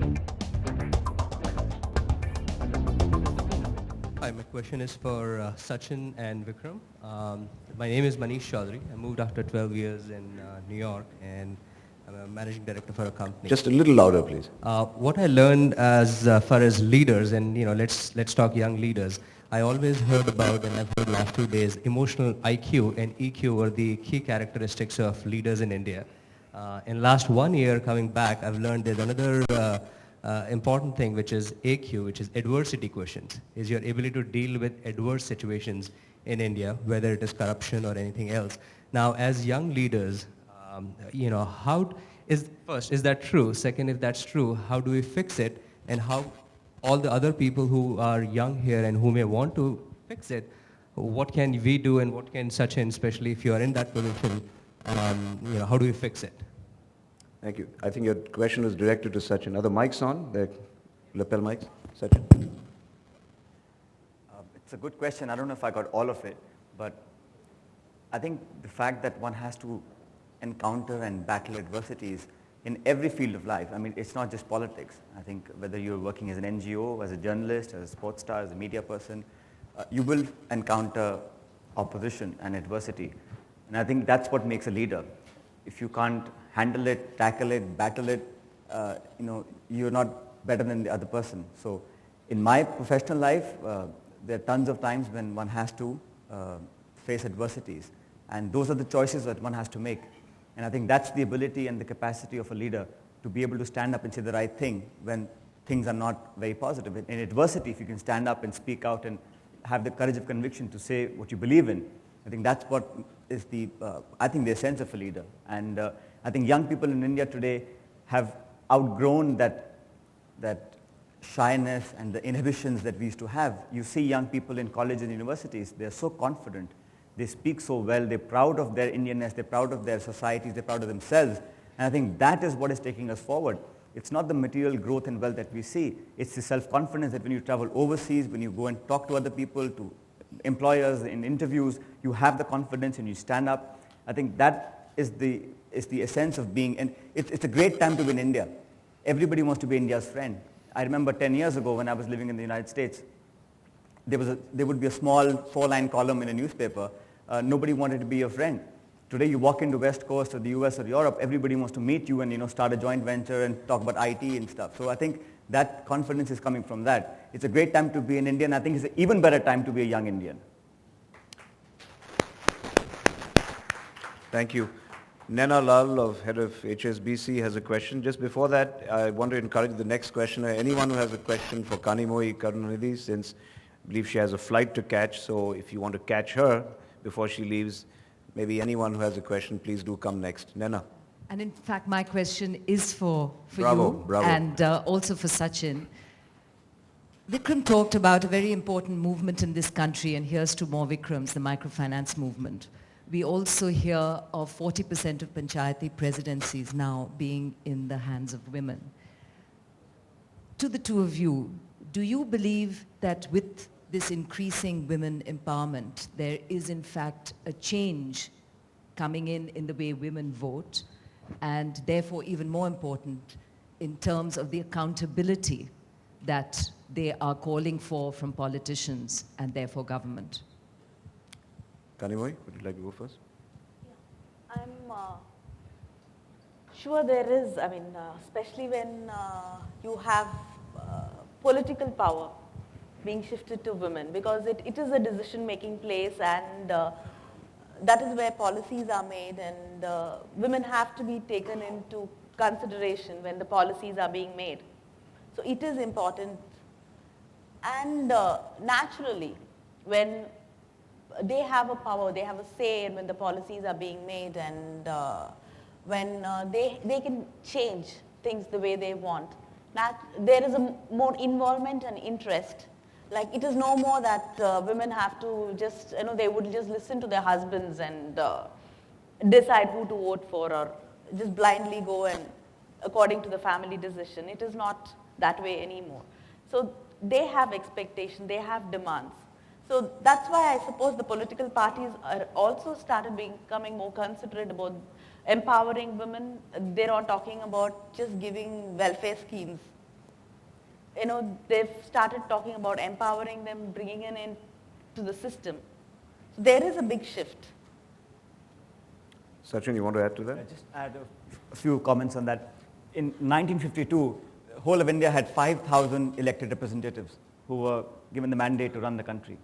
Hi, my question is for Sachin and Vikram. My name is Manish Chaudhary. I moved after 12 years in New York, and I'm a managing director for a company. Just a little louder, please. What I learned as far as leaders, and let's talk young leaders. I always heard about, and I've heard last 2 days, emotional IQ and EQ are the key characteristics of leaders in India. In last 1 year coming back, I've learned there's another important thing, which is AQ, which is adversity quotient, is your ability to deal with adverse situations in India, whether it is corruption or anything else. Now, as young leaders, how is, first, is that true? Second, if that's true, how do we fix it? And how all the other people who are young here and who may want to fix it, what can we do and what can Sachin, especially if you are in that position, how do we fix it? Thank you. I think your question was directed to Sachin. Are the mics on? The lapel mics? Sachin? It's a good question. I don't know if I got all of it, but I think the fact that one has to encounter and battle adversities in every field of life. I mean, it's not just politics. I think whether you're working as an NGO, as a journalist, as a sports star, as a media person, you will encounter opposition and adversity. And I think that's what makes a leader. If you can't handle it, tackle it, battle it, you're not better than the other person. So in my professional life, there are tons of times when one has to face adversities. And those are the choices that one has to make. And I think that's the ability and the capacity of a leader to be able to stand up and say the right thing when things are not very positive. In adversity, if you can stand up and speak out and have the courage of conviction to say what you believe in, I think that's what is the essence of a leader. And I think young people in India today have outgrown that shyness and the inhibitions that we used to have. You see young people in colleges and universities, they're so confident. They speak so well, they're proud of their Indianness, they're proud of their societies, they're proud of themselves. And I think that is what is taking us forward. It's not the material growth and wealth that we see. It's the self-confidence that when you travel overseas, when you go and talk to other people, to employers, in interviews, you have the confidence and you stand up. I think that is the essence of being, and it's a great time to be in India. Everybody wants to be India's friend. I remember 10 years ago when I was living in the United States, there would be a small 4-line column in a newspaper. Nobody wanted to be your friend. Today you walk into West Coast or the US or Europe, everybody wants to meet you and start a joint venture and talk about IT and stuff. So I think that confidence is coming from that. It's a great time to be an Indian. I think it's an even better time to be a young Indian. Thank you. Nena Lal, head of HSBC, has a question. Just before that, I want to encourage the next questioner. Anyone who has a question for Kanimoyi Karunanidhi, since I believe she has a flight to catch, so if you want to catch her before she leaves, maybe anyone who has a question, please do come next. Nena. And in fact, my question is for Bravo. and also for Sachin. Vikram talked about a very important movement in this country, and here's to more Vikrams, the microfinance movement. We also hear of 40% of Panchayati presidencies now being in the hands of women. To the two of you, do you believe that with this increasing women empowerment, there is in fact a change coming in the way women vote, and therefore even more important in terms of the accountability that they are calling for from politicians and therefore government? Kanimoyi, would you like to go first? Yeah. I'm sure there is, especially when you have political power being shifted to women, because it is a decision-making place, and that is where policies are made, and women have to be taken into consideration when the policies are being made. So it is important. And naturally, when they have a power, they have a say in when the policies are being made, and when they can change things the way they want. There is a more involvement and interest. Like, it is no more that women have to just, they would just listen to their husbands and decide who to vote for, or just blindly go and according to the family decision. It is not that way anymore. So they have expectations, they have demands. So that's why I suppose the political parties are also started becoming more considerate about empowering women. They're not talking about just giving welfare schemes they've started talking about empowering them, bringing in into the system. So there is a big shift. Sachin, you want to add to that? I'll just add a few comments on that. In 1952, the whole of India had 5,000 elected representatives who were given the mandate to run the country.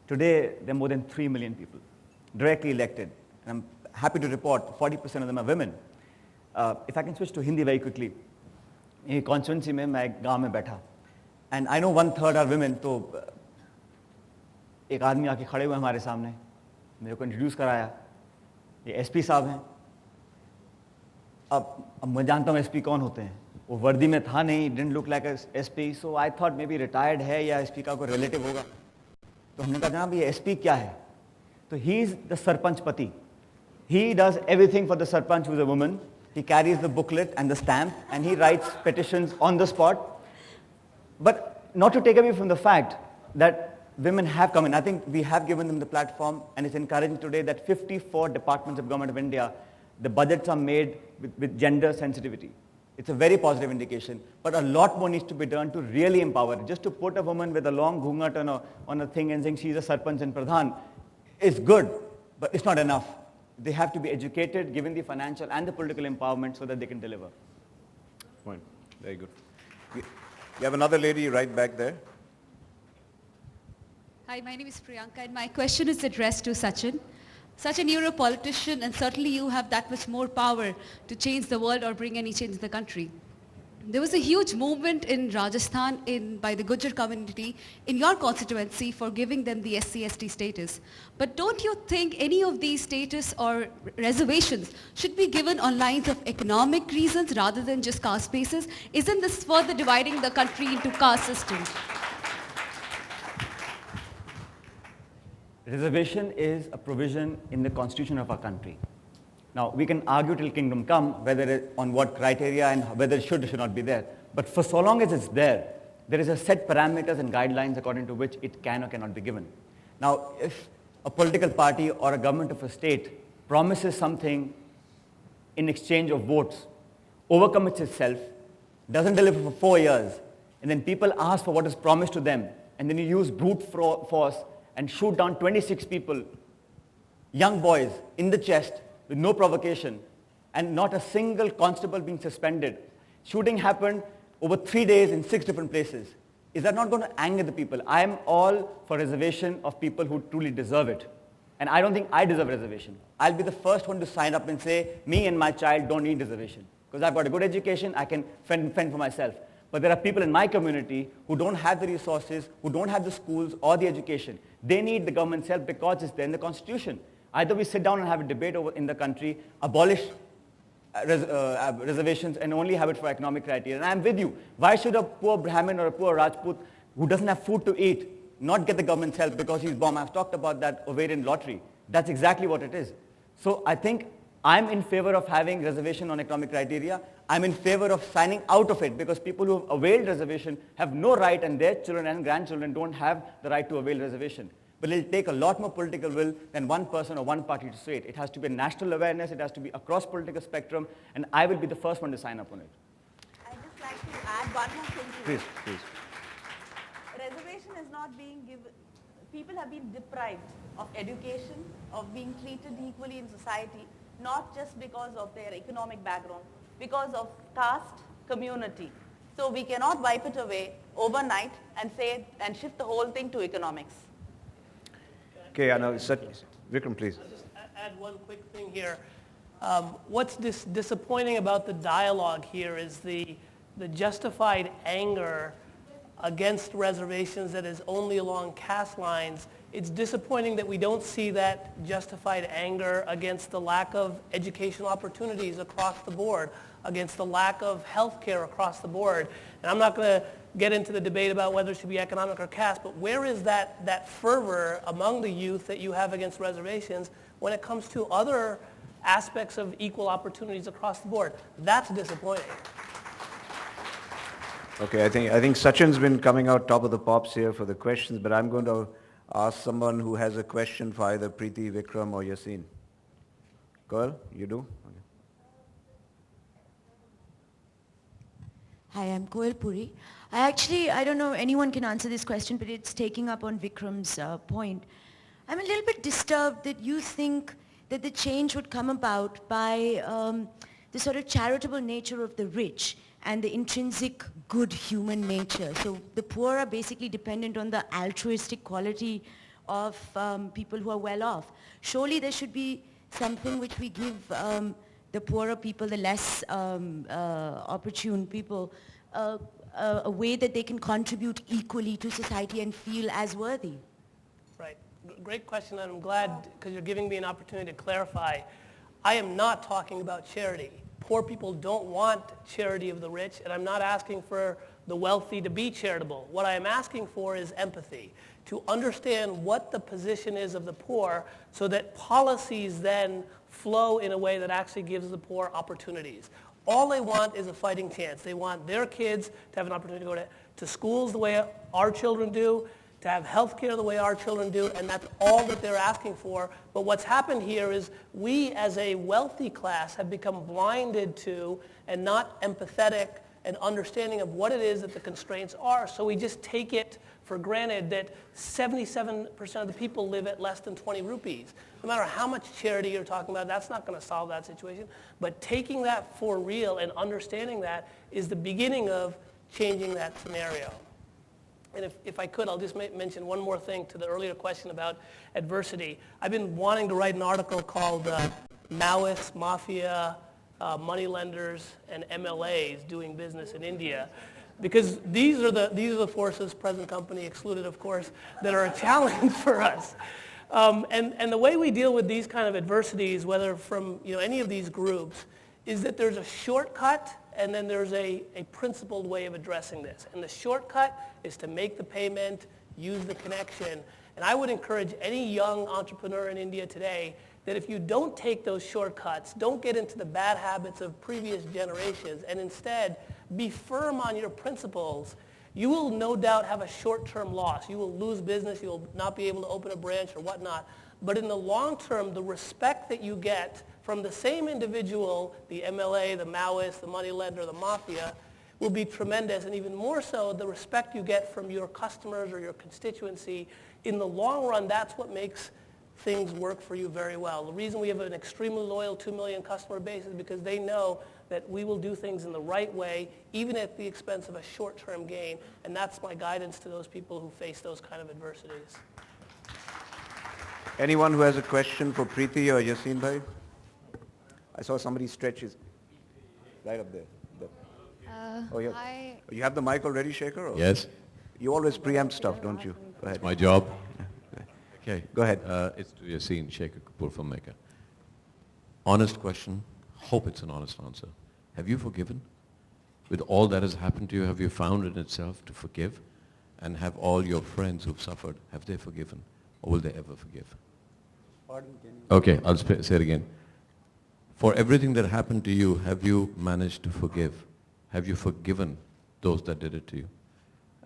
Today, there are more than 3 million people directly elected. And I'm happy to report 40% of them are women. If I can switch to Hindi very quickly. In constituency में मैं एक गांव में बैठा. And I know 1/3 are women, तो एक आदमी आके खड़े हुए हमारे सामने, मेरे को इंट्रोड्यूस कराया, ये एसपी साहब हैं. अब मैं जानता हूँ एसपी कौन होते हैं. वो वर्दी में था नहीं, didn't look like a SP, so I thought maybe retired है या एसपी का कोई रिलेटिव होगा. तो हमने कहा जनाब ये एसपी क्या है? तो he is the सरपंच पति. He does everything for the sarpanch, who is a woman. He carries the booklet and the stamp, and he writes petitions on the spot. But not to take away from the fact that women have come in. I think we have given them the platform, and it's encouraging today that 54 departments of government of India, the budgets are made with gender sensitivity. It's a very positive indication, but a lot more needs to be done to really empower. Just to put a woman with a long ghungat on a thing and saying she's a sarpanch and pradhan is good, but it's not enough. They have to be educated, given the financial and the political empowerment so that they can deliver. Point. Very good. You have another lady right back there. Hi, my name is Priyanka, and my question is addressed to Sachin. Sachin, you're a politician, and certainly you have that much more power to change the world or bring any change in the country. There was a huge movement in Rajasthan by the Gujjar community in your constituency for giving them the SC/ST status. But don't you think any of these status or reservations should be given on lines of economic reasons rather than just caste basis? Isn't this further dividing the country into caste systems? Reservation is a provision in the constitution of our country. Now, we can argue till kingdom come on what criteria and whether it should or should not be there. But for so long as it's there, there is a set parameters and guidelines according to which it can or cannot be given. Now, if a political party or a government of a state promises something in exchange of votes, overcommits itself, doesn't deliver for 4 years, and then people ask for what is promised to them, and then you use brute force and shoot down 26 people, young boys, in the chest, with no provocation, and not a single constable being suspended. Shooting happened over 3 days in 6 different places. Is that not going to anger the people? I am all for reservation of people who truly deserve it. And I don't think I deserve reservation. I'll be the first one to sign up and say, me and my child don't need reservation. Because I've got a good education, I can fend for myself. But there are people in my community who don't have the resources, who don't have the schools or the education. They need the government's help because it's there in the constitution. Either we sit down and have a debate in the country, abolish reservations and only have it for economic criteria. And I'm with you. Why should a poor Brahmin or a poor Rajput who doesn't have food to eat not get the government's help because he's born? I've talked about that ovarian lottery. That's exactly what it is. So I think I'm in favor of having reservation on economic criteria. I'm in favor of signing out of it because people who have availed reservation have no right, and their children and grandchildren don't have the right to avail reservation. But it'll take a lot more political will than one person or one party to say it. It has to be a national awareness, it has to be across political spectrum, and I will be the first one to sign up on it. I'd just like to add one more thing to Please, it. please. Reservation is not being given. People have been deprived of education, of being treated equally in society, not just because of their economic background, because of caste, community. So we cannot wipe it away overnight and say and shift the whole thing to economics. Okay, I know. Vikram, please. I'll just add one quick thing here. What's disappointing about the dialogue here is the justified anger against reservations that is only along caste lines. It's disappointing that we don't see that justified anger against the lack of educational opportunities across the board, against the lack of health care across the board. And I'm not going to get into the debate about whether it should be economic or caste, but where is that fervor among the youth that you have against reservations when it comes to other aspects of equal opportunities across the board? That's disappointing. Okay, I think Sachin's been coming out top of the pops here for the questions, but I'm going to ask someone who has a question for either Preeti, Vikram, or Yassine. Girl, you do? Okay. Hi, I'm Koel Puri. I don't know anyone can answer this question, but it's taking up on Vikram's point. I'm a little bit disturbed that you think that the change would come about by the sort of charitable nature of the rich and the intrinsic good human nature. So the poor are basically dependent on the altruistic quality of people who are well off. Surely there should be something which we give the poorer people, the less opportune people, a way that they can contribute equally to society and feel as worthy. Right. Great question, and I'm glad because you're giving me an opportunity to clarify. I am not talking about charity. Poor people don't want charity of the rich, and I'm not asking for the wealthy to be charitable. What I am asking for is empathy, to understand what the position is of the poor so that policies then flow in a way that actually gives the poor opportunities. All they want is a fighting chance. They want their kids to have an opportunity to go to schools the way our children do, to have health care the way our children do, and that's all that they're asking for. But what's happened here is we as a wealthy class have become blinded to and not empathetic and understanding of what it is that the constraints are. So we just take it for granted that 77% of the people live at less than 20 rupees. No matter how much charity you're talking about, that's not going to solve that situation. But taking that for real and understanding that is the beginning of changing that scenario. And if I could, I'll just mention one more thing to the earlier question about adversity. I've been wanting to write an article called Maoists, Mafia, Moneylenders, and MLAs doing business in India. Because these are the forces, present company excluded, of course, that are a challenge for us. And the way we deal with these kind of adversities, whether from any of these groups, is that there's a shortcut and then there's a principled way of addressing this. And the shortcut is to make the payment, use the connection. And I would encourage any young entrepreneur in India today that if you don't take those shortcuts, don't get into the bad habits of previous generations, and instead be firm on your principles, you will no doubt have a short-term loss. You will lose business. You will not be able to open a branch or whatnot. But in the long term, the respect that you get from the same individual, the MLA, the Maoist, the moneylender, the mafia, will be tremendous. And even more so, the respect you get from your customers or your constituency. In the long run, that's what makes things work for you very well. The reason we have an extremely loyal 2 million customer base is because they know that we will do things in the right way, even at the expense of a short-term gain. And that's my guidance to those people who face those kind of adversities. Anyone who has a question for Preeti or Yassine bhai? I saw somebody stretch his right up there. Oh, yeah. Hi. You have the mic already, Shekhar? Or? Yes. You always preempt stuff, don't you? Go ahead. It's my job. Okay. Go ahead. It's to Yassine, Shekhar Kapoor from Mecca. Honest question. Hope it's an honest answer. Have you forgiven? With all that has happened to you, have you found in itself to forgive? And have all your friends who've suffered, have they forgiven? Or will they ever forgive? Pardon, can you... Okay, I'll say it again. For everything that happened to you, have you managed to forgive? Have you forgiven those that did it to you?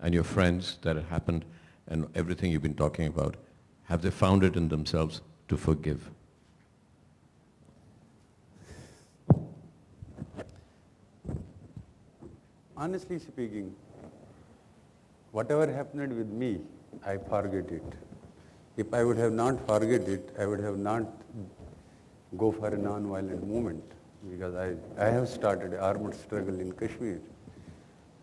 And your friends that it happened and everything you've been talking about, have they found it in themselves to forgive? Honestly speaking, whatever happened with me, I forget it. If I would have not forget it, I would have not go for a non-violent movement, because I have started an armed struggle in Kashmir.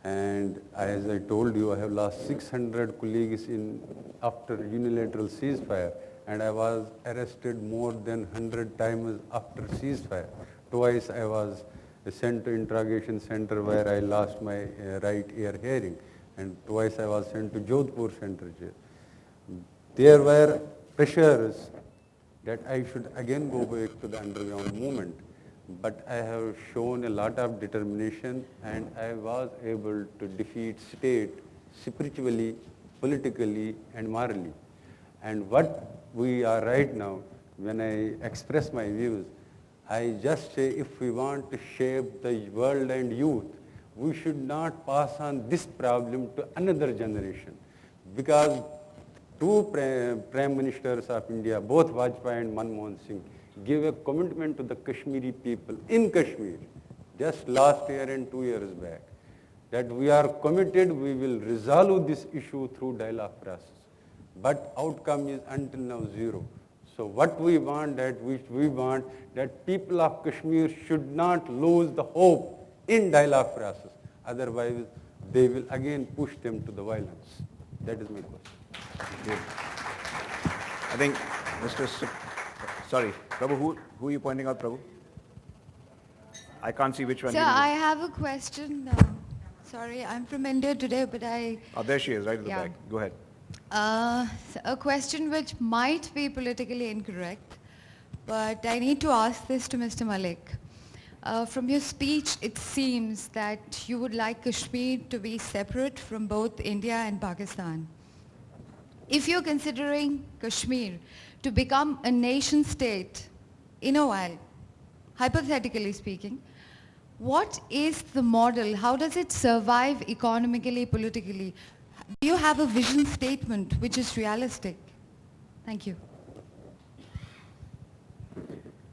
And as I told you, I have lost 600 colleagues after unilateral ceasefire, and I was arrested more than 100 times after ceasefire. Twice I was sent to interrogation center where I lost my right ear hearing, and twice I was sent to Jodhpur Center jail. There were pressures that I should again go back to the underground movement, but I have shown a lot of determination, and I was able to defeat state spiritually, politically, and morally. And what we are right now, when I express my views, I just say if we want to shape the world and youth, we should not pass on this problem to another generation. Because two Prime Ministers of India, both Vajpayee and Manmohan Singh, gave a commitment to the Kashmiri people in Kashmir just last year and 2 years back. that we are committed, we will resolve this issue through dialogue process. But outcome is until now zero. So what we want, that people of Kashmir should not lose the hope in dialogue process. Otherwise, they will again push them to the violence. That is my question. I think sorry, Prabhu, who are you pointing out, Prabhu? I can't see which one. Sir, I have a question. Sorry, I'm from India today, but Oh, there she is, right at the back. Go ahead. A question which might be politically incorrect, but I need to ask this to Mr. Malik. From your speech, it seems that you would like Kashmir to be separate from both India and Pakistan. If you're considering Kashmir to become a nation state in a while, hypothetically speaking, what is the model? How does it survive economically, politically? Do you have a vision statement which is realistic? Thank you.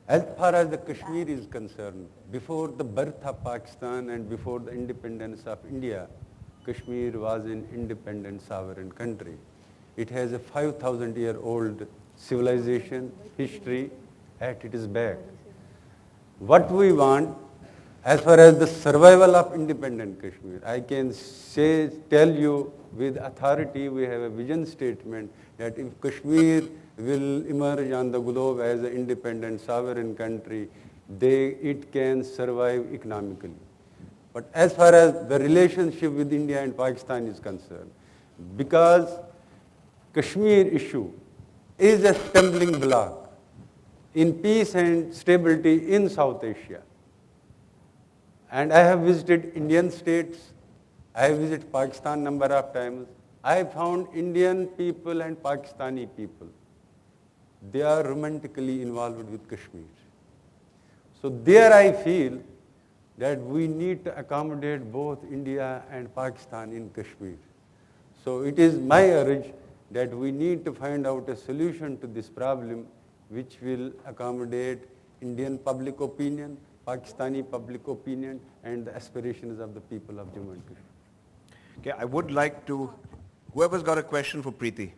As far as the Kashmir is concerned, before the birth of Pakistan and before the independence of India, Kashmir was an independent sovereign country. It has a 5,000-year-old civilization, history at its back. What we want, as far as the survival of independent Kashmir, I can tell you with authority, we have a vision statement that if Kashmir will emerge on the globe as an independent sovereign country, it can survive economically. But as far as the relationship with India and Pakistan is concerned, because Kashmir issue is a stumbling block in peace and stability in South Asia. And I have visited Indian states, I have visited Pakistan number of times. I have found Indian people and Pakistani people, they are romantically involved with Kashmir. So there I feel that we need to accommodate both India and Pakistan in Kashmir. So it is my urge that we need to find out a solution to this problem which will accommodate Indian public opinion, Pakistani public opinion, and the aspirations of the people of Jammu and Kashmir. Okay, I would like to, whoever's got a question for Preeti.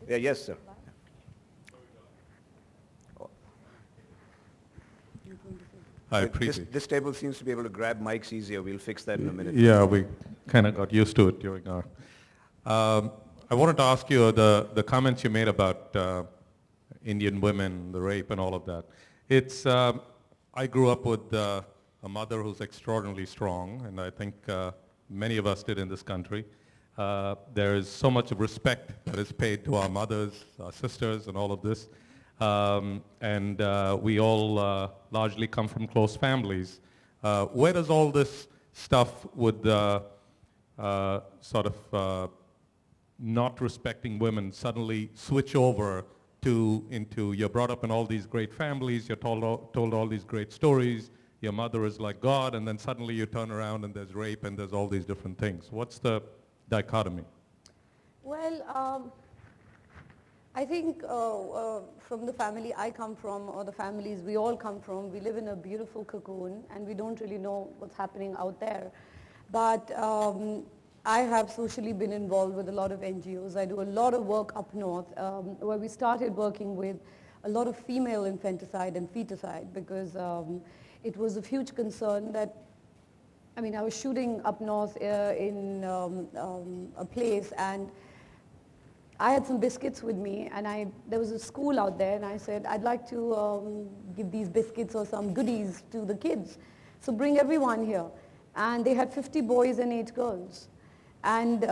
Yeah, yes, sir. Hi, Preeti. This table seems to be able to grab mics easier. We'll fix that in a minute. Yeah, we kind of got used to it during our... I wanted to ask you the comments you made about Indian women, the rape and all of that. It's, I grew up with a mother who's extraordinarily strong, and I think many of us did in this country. There is so much respect that is paid to our mothers, our sisters, and all of this. We all largely come from close families. Where does all this stuff with sort of not respecting women suddenly switch over into you're brought up in all these great families, you're told all these great stories, your mother is like God, and then suddenly you turn around and there's rape and there's all these different things. What's the dichotomy? Well, I think from the family I come from, or the families we all come from, we live in a beautiful cocoon and we don't really know what's happening out there. But I have socially been involved with a lot of NGOs. I do a lot of work up north where we started working with a lot of female infanticide and feticide because it was a huge concern that, I mean, I was shooting up north in a place and I had some biscuits with me and there was a school out there and I said, I'd like to give these biscuits or some goodies to the kids. So bring everyone here. And they had 50 boys and 8 girls. And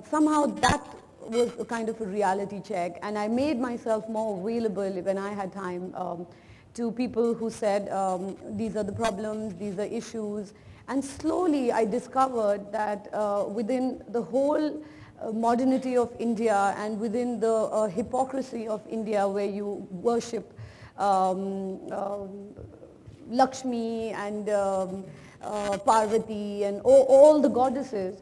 somehow that was a kind of a reality check. And I made myself more available when I had time to people who said, these are the problems, these are issues. And slowly I discovered that within the whole modernity of India and within the hypocrisy of India where you worship Lakshmi and Parvati and all the goddesses,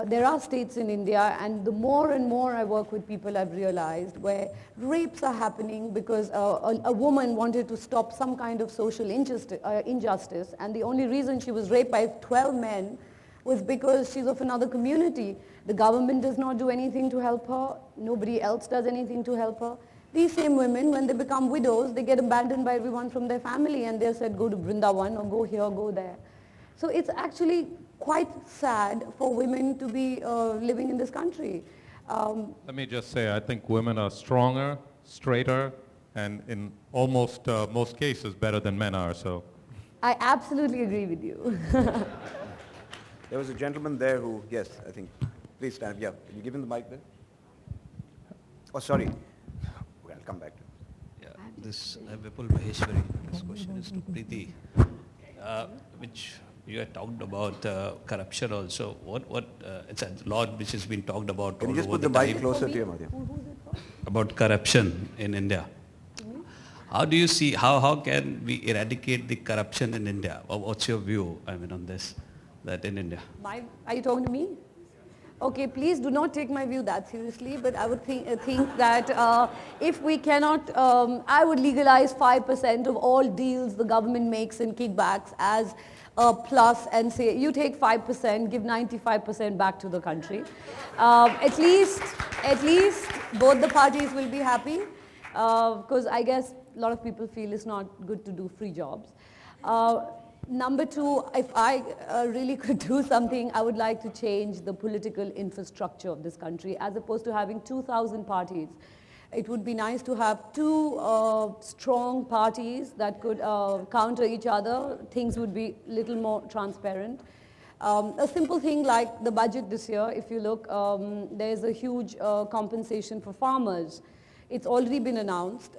there are states in India, and the more and more I work with people, I've realized where rapes are happening because a woman wanted to stop some kind of social injustice, and the only reason she was raped by 12 men was because she's of another community. The government does not do anything to help her. Nobody else does anything to help her. These same women, when they become widows, they get abandoned by everyone from their family and they're said, go to Vrindavan or go here, go there. So it's actually quite sad for women to be living in this country. Let me just say, I think women are stronger, straighter, and in almost most cases better than men are. So I absolutely agree with you. There was a gentleman there who, yes, I think, please stand up. Yeah, can you give him the mic then? Oh, sorry. Okay, I'll come back to it. Yeah, this Vipul Maheshwari. This question is to Preeti, which you had talked about corruption also. It's a lot which has been talked about. Can you just all put over the mic time closer to your mouth? about corruption in India. How do you see, how can we eradicate the corruption in India? Or what's your view, on this, that in India? Are you talking to me? Okay, please do not take my view that seriously, but I would think that if we cannot, I would legalize 5% of all deals the government makes in kickbacks as a plus and say, you take 5%, give 95% back to the country. At least both the parties will be happy, because I guess a lot of people feel it's not good to do free jobs. Number two, if I really could do something, I would like to change the political infrastructure of this country. As opposed to having 2,000 parties, it would be nice to have two strong parties that could counter each other. Things would be a little more transparent. A simple thing like the budget this year, if you look, there's a huge compensation for farmers. It's already been announced.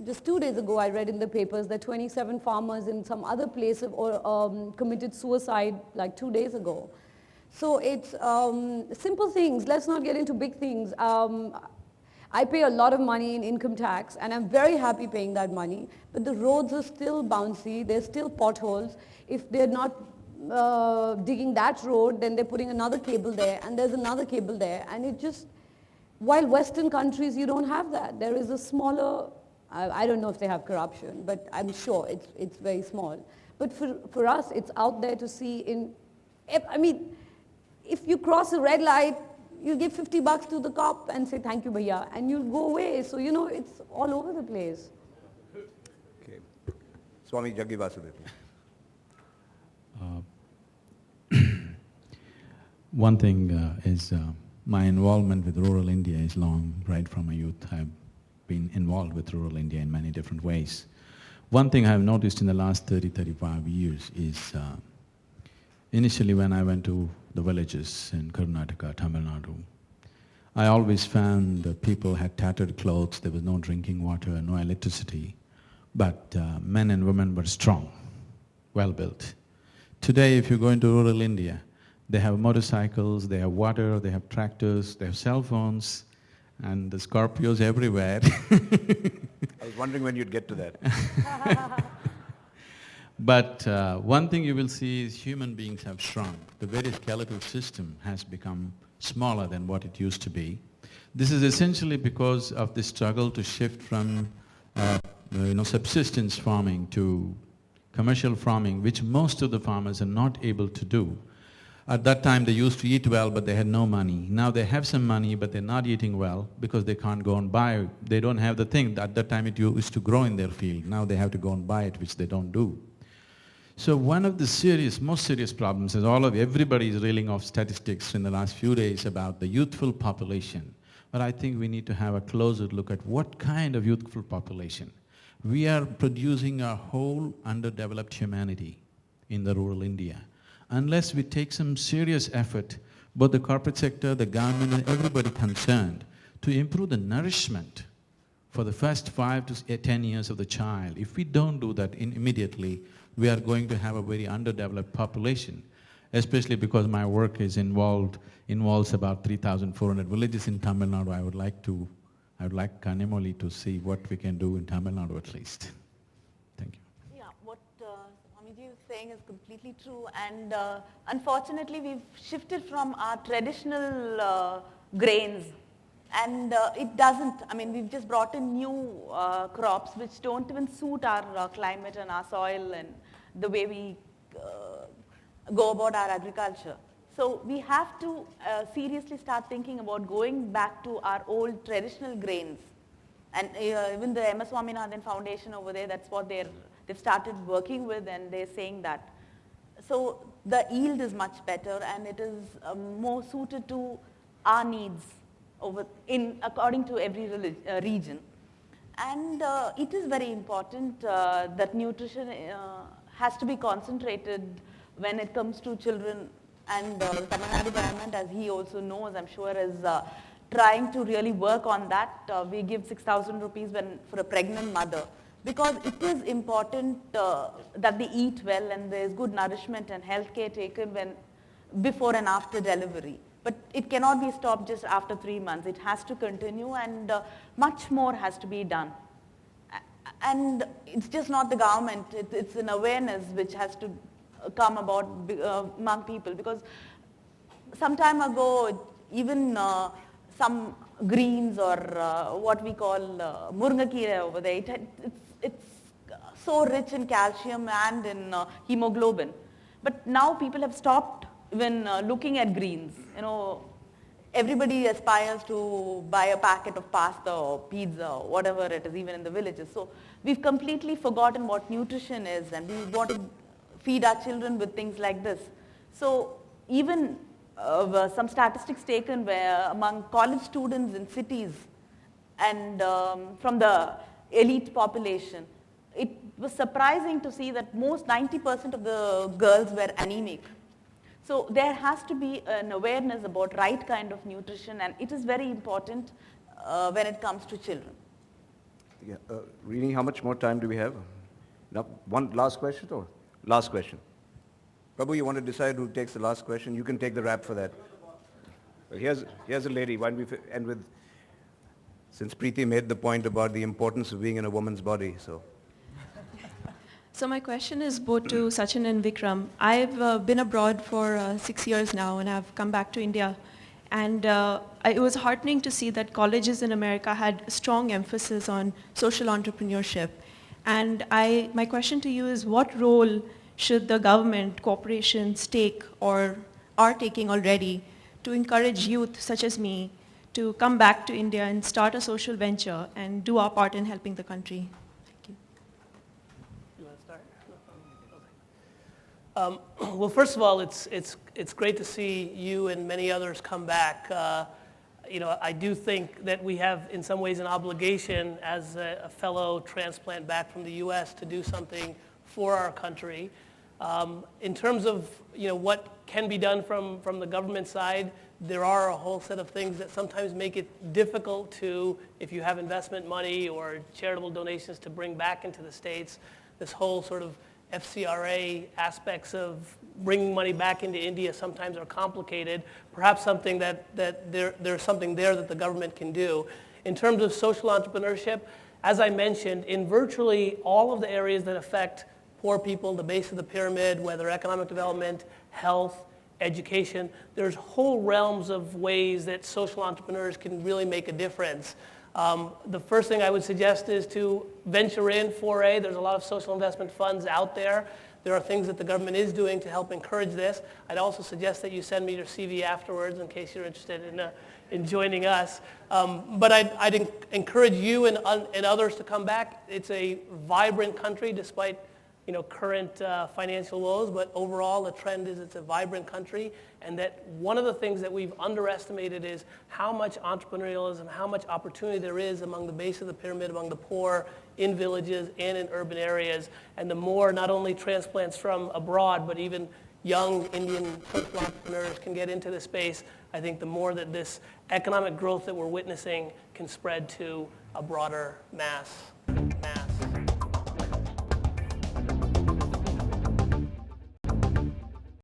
Just 2 days ago, I read in the papers that 27 farmers in some other place have committed suicide like 2 days ago. So it's simple things. Let's not get into big things. I pay a lot of money in income tax, and I'm very happy paying that money. But the roads are still bouncy. There's still potholes. If they're not digging that road, then they're putting another cable there, and there's another cable there. And it just, while Western countries, you don't have that. There is a smaller, I don't know if they have corruption, but I'm sure it's very small. But for us, it's out there to see if you cross a red light, you give $50 to the cop and say, thank you, bhaiya, and you'll go away. So, it's all over the place. Okay. Swami Jaggi Vasudev. One thing is my involvement with rural India is long, right from my youth. I've been involved with rural India in many different ways. One thing I've noticed in the last 35 years is initially when I went to the villages in Karnataka, Tamil Nadu, I always found that people had tattered clothes, there was no drinking water, no electricity, but men and women were strong, well built. Today, if you go into rural India, they have motorcycles, they have water, they have tractors, they have cell phones, and the Scorpios everywhere. I was wondering when you'd get to that. But one thing you will see is human beings have shrunk. The very skeletal system has become smaller than what it used to be. This is essentially because of the struggle to shift from subsistence farming to commercial farming, which most of the farmers are not able to do. At that time they used to eat well, but they had no money. Now they have some money, but they're not eating well because they can't go and buy. They don't have the thing. At that time it used to grow in their field. Now they have to go and buy it, which they don't do. So one of the most serious problems is everybody is reeling off statistics in the last few days about the youthful population. But I think we need to have a closer look at what kind of youthful population. We are producing a whole underdeveloped humanity in the rural India. Unless we take some serious effort, both the corporate sector, the government and everybody concerned, to improve the nourishment for the first 5 to 10 years of the child, if we don't do that immediately, we are going to have a very underdeveloped population, especially because my work involves about 3,400 villages in Tamil Nadu. I would like Kanimoli to see what we can do in Tamil Nadu at least. Thank you. Yeah, what Swamiji is saying is completely true, and unfortunately we've shifted from our traditional grains, and it doesn't, we've just brought in new crops which don't even suit our climate and our soil and the way we go about our agriculture. So we have to seriously start thinking about going back to our old traditional grains. And even the MS Swaminathan Foundation over there, that's what they've started working with, and they're saying that. So the yield is much better, and it is more suited to our needs according to every region. And it is very important that nutrition has to be concentrated when it comes to children. And the Tamil Nadu government, as he also knows, I'm sure, is trying to really work on that. We give 6,000 rupees for a pregnant mother, because it is important that they eat well and there's good nourishment and health care taken before and after delivery. But it cannot be stopped just after 3 months. It has to continue, and much more has to be done. And it's just not the government, it's an awareness which has to come about among people, because some time ago, even some greens or what we call murngakira over there, it's so rich in calcium and in hemoglobin. But now people have stopped even looking at greens. You know, everybody aspires to buy a packet of pasta or pizza or whatever it is, even in the villages. So we've completely forgotten what nutrition is, and we want to feed our children with things like this. So even some statistics taken where among college students in cities and from the elite population, it was surprising to see that 90% of the girls were anemic. So there has to be an awareness about right kind of nutrition, and it is very important when it comes to children. Yeah, Rini, how much more time do we have? Now, one last question or? Last question. Prabhu, you want to decide who takes the last question? You can take the rap for that. Here's a lady. Why don't we end with, since Preeti made the point about the importance of being in a woman's body, so. So my question is both to Sachin and Vikram. I've been abroad for 6 years now, and I've come back to India. And it was heartening to see that colleges in America had strong emphasis on social entrepreneurship. And my question to you is, what role should the government, corporations take or are taking already to encourage youth such as me to come back to India and start a social venture and do our part in helping the country? Thank you. You want to start? Well, first of all, it's great to see you and many others come back. I do think that we have, in some ways, an obligation as a fellow transplant back from the U.S. to do something for our country. In terms of what can be done from the government side, there are a whole set of things that sometimes make it difficult to, if you have investment money or charitable donations, to bring back into the States. This whole sort of FCRA aspects of bringing money back into India sometimes are complicated. Perhaps something that there's something there that the government can do. In terms of social entrepreneurship, as I mentioned, in virtually all of the areas that affect poor people, the base of the pyramid, whether economic development, health, education, there's whole realms of ways that social entrepreneurs can really make a difference. The first thing I would suggest is to venture in, foray. There's a lot of social investment funds out there. There are things that the government is doing to help encourage this. I'd also suggest that you send me your CV afterwards in case you're interested in joining us. But I'd encourage you and others to come back. It's a vibrant country despite current financial woes, but overall the trend is it's a vibrant country, and that one of the things that we've underestimated is how much entrepreneurialism, how much opportunity there is among the base of the pyramid, among the poor, in villages and in urban areas. And the more not only transplants from abroad, but even young Indian social entrepreneurs can get into this space, I think the more that this economic growth that we're witnessing can spread to a broader mass.